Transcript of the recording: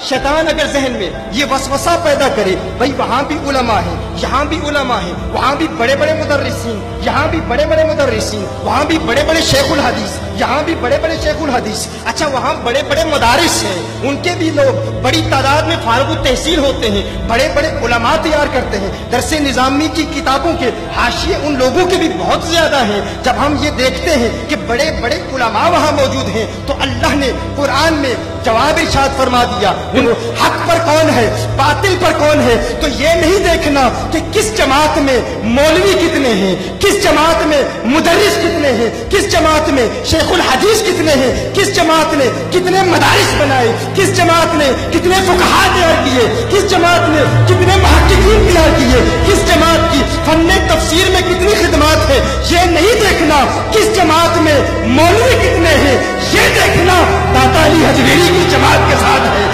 शैतान अगर जहन में ये वसवसा पैदा करे, भाई वहाँ भी उलमा है, यहाँ भी उलमा है, वहाँ भी बड़े बड़े मुदर्रिसीन, यहाँ भी बड़े बड़े मुदर्रिसीन, वहाँ भी बड़े बड़े शेखुल हदीस, यहाँ भी बड़े बड़े शेखुल हदीस, अच्छा वहाँ बड़े बड़े मदारिस हैं, उनके भी लोग बड़ी तादाद में फारुग तहसील होते हैं, बड़े बड़े उलमा तैयार करते हैं, दरसे निजामी की किताबों के हाशिए उन लोगों के भी बहुत ज्यादा हैं। जब हम ये देखते हैं कि बड़े बड़े उलमा वहाँ मौजूद हैं, तो अल्लाह ने कुरान में जवाब इरशाद फरमा दिया, हक पर कौन है, बातिल पर कौन है। तो ये नहीं देखना कि किस जमात में मौलवी कितने हैं, किस जमात में मुदर्रिस कितने हैं, किस जमात में शेखुल हदीस कितने हैं, किस जमात ने कितने मदारिस बनाए, किस जमात ने कितने फुकहा तैयार किए, किस जमात ने कितने मुहक्किकीन तैयार किए, किस जमात की फन्ने तफसीर में कितनी खिदमत है। ये नहीं देखना किस जमात में मौलवी कितने हैं, ये देखना दाता अली हजवेरी की जमात के साथ है।